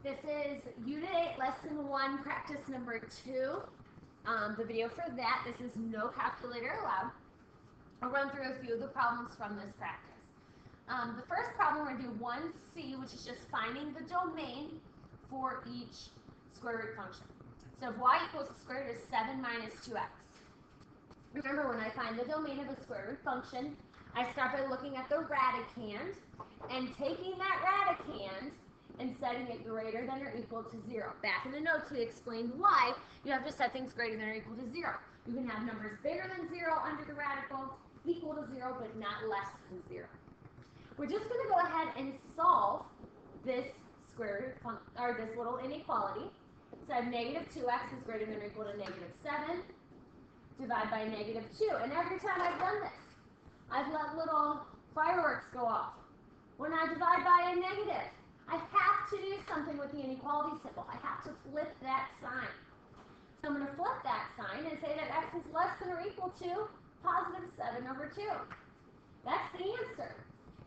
This is Unit 8, Lesson 1, Practice number 2. The video for that, this is no calculator allowed. I'll run through a few of the problems from this practice. The first problem, we're going to do 1C, which is just finding the domain for each square root function. So if y equals the square root of 7 minus 2x. Remember, when I find the domain of a square root function, I start by looking at the radicand and taking that radicand and setting it greater than or equal to 0. Back in the notes, we explained why you have to set things greater than or equal to 0. You can have numbers bigger than 0 under the radical, equal to 0, but not less than 0. We're just going to go ahead and solve this square root or this little inequality. So I have negative 2x is greater than or equal to negative 7. Divide by negative 2. And every time I've done this, I've let little fireworks go off. When I divide by a negative, I have to do something with the inequality symbol. I have to flip that sign. So I'm going to flip that sign and say that x is less than or equal to positive 7 over 2. That's the answer.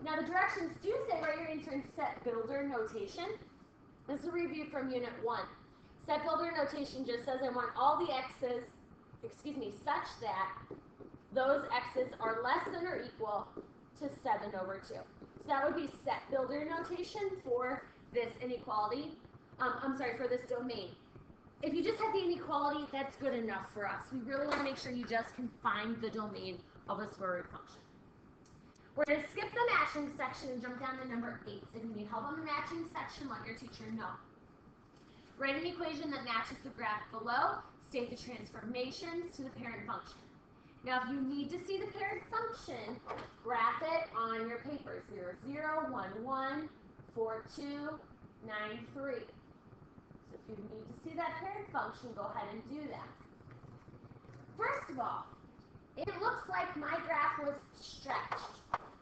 Now the directions do say right here in set builder notation. This is a review from Unit 1. Set builder notation just says I want all the x's, such that those x's are less than or equal to 7 over 2. So that would be set builder notation for this inequality, for this domain. If you just have the inequality, that's good enough for us. We really want to make sure you just can find the domain of a square root function. We're going to skip the matching section and jump down to number 8. So if you need help on the matching section, let your teacher know. Write an equation that matches the graph below. State the transformations to the parent function. Now, if you need to see the parent function, graph it on your paper. 0, 0, 1, 1, 4, 2, 9, 3. So if you need to see that parent function, go ahead and do that. First of all, it looks like my graph was stretched.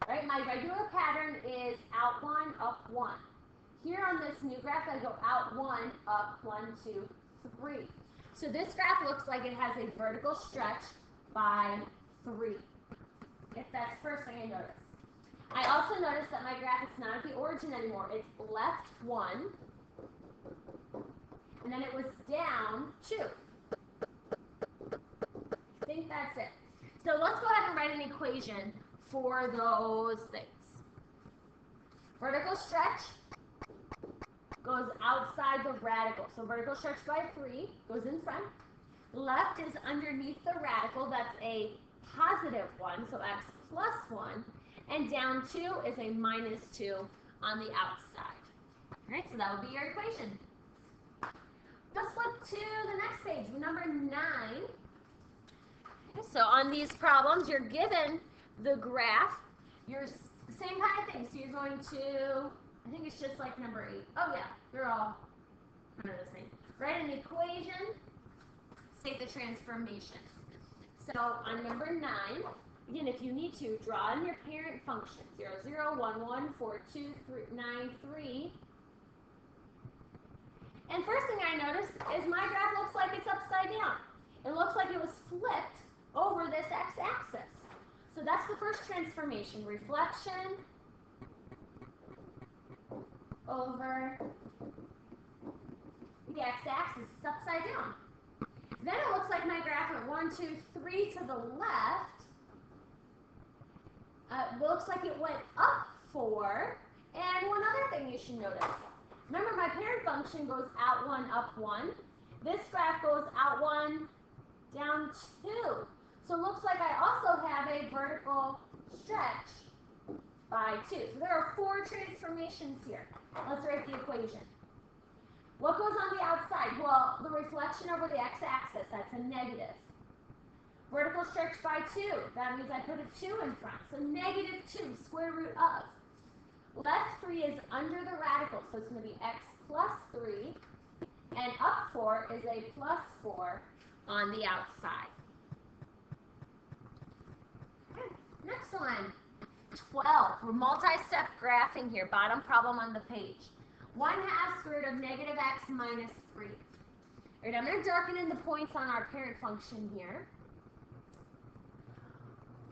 Right? My regular pattern is out 1, up 1. Here on this new graph, I go out 1, up 1, 2, 3. So this graph looks like it has a vertical stretch by 3. If that's the first thing I notice. I also notice that my graph is not at the origin anymore. It's left 1, and then it was down 2. I think that's it. So let's go ahead and write an equation for those things. Vertical stretch goes outside the radical. So vertical stretch by 3 goes in front. Left is underneath the radical. That's a positive 1, so x plus 1. And down 2 is a minus 2 on the outside. All right, so that would be your equation. Let's flip to the next page, number 9. So on these problems, you're given the graph. You're same kind of thing. So you're going to, I think it's just like number 8. Oh yeah, they're all kind of the same. Write an equation. State the transformation. So on number 9, again, if you need to, draw in your parent function. 0, 0, 1, 1, 4, 2, 3, 9, 3. And first thing I noticed is my graph looks like it's upside down. It looks like it was flipped over this x-axis. So that's the first transformation. Reflection over the x-axis. It's upside down. Then it looks like my graph went 1, 2, 3 to the left. Looks like it went up 4. And one other thing you should notice. Remember, my parent function goes out 1, up 1. This graph goes out 1, down 2. So it looks like I also have a vertical stretch by 2. So there are 4 transformations here. Let's write the equation. What goes on the outside? Well, the reflection over the x-axis, that's a negative. Vertical stretch by 2, that means I put a 2 in front. So negative 2, square root of. Left 3 is under the radical, so it's going to be x plus 3. And up 4 is a plus 4 on the outside. Okay, next one. 12. We're multi-step graphing here, bottom problem on the page. 1/2 square root of negative x minus 3. All right, I'm going to darken in the points on our parent function here.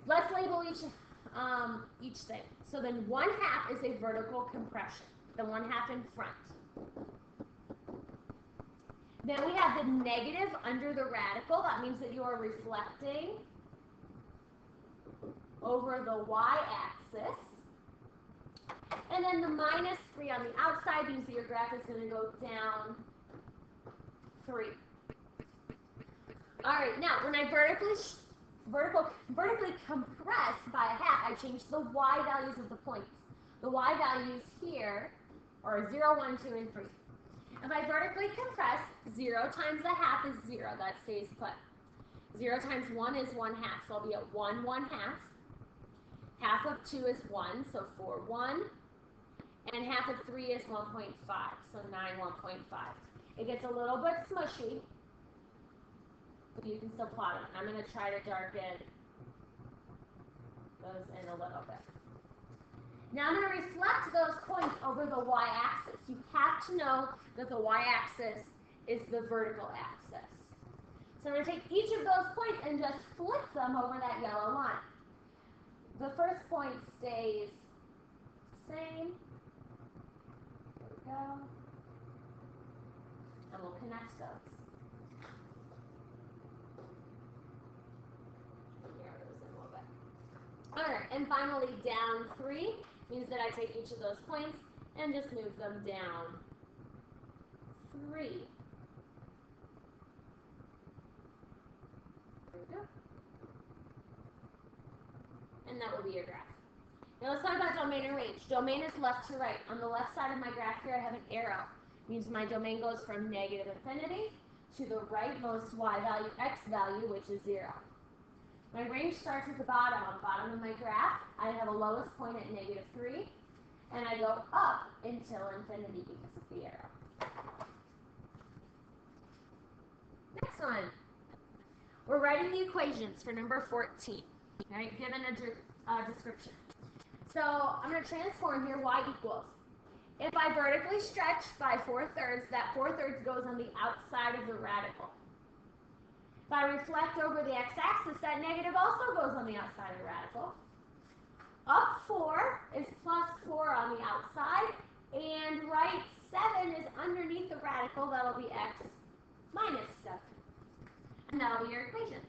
Let's label each thing. So then 1/2 is a vertical compression, the 1/2 in front. Then we have the negative under the radical. That means that you are reflecting over the y-axis. And then the minus 3 on the outside means that your graph is going to go down 3. All right, now when I vertically compress by a half, I change the y values of the points. The y values here are 0, 1, 2, and 3. If I vertically compress, 0 times a half is 0. That stays put. 0 times 1 is 1/2, so I'll be at 1, 1/2. Half of 2 is 1, so 4, 1. And half of 3 is 1.5, so 9, 1.5. It gets a little bit smushy, but you can still plot it. I'm going to try to darken those in a little bit. Now I'm going to reflect those points over the y-axis. You have to know that the y-axis is the vertical axis. So I'm going to take each of those points and just flip them over that yellow line. The first point stays the same. There we go. And we'll connect those. Alright, and finally down 3 means that I take each of those points and just move them down 3. There we go. And that will be your graph. Now let's talk about domain and range. Domain is left to right. On the left side of my graph here I have an arrow. It means my domain goes from negative infinity to the rightmost y value, x value, which is 0. My range starts at the bottom. On the bottom of my graph, I have a lowest point at negative 3, and I go up until infinity because of the arrow. Next one. We're writing the equations for number 14, right, given a description. So I'm going to transform here, y equals. If I vertically stretch by 4/3, that 4/3 goes on the outside of the radical. If I reflect over the x-axis, that negative also goes on the outside of the radical. Up 4 is plus 4 on the outside, and right 7 is underneath the radical. That'll be x minus 7. And that'll be your equation.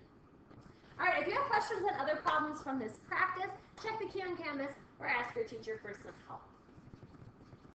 All right, if you have questions on other problems from this practice, check the Q on Canvas or ask your teacher for some help.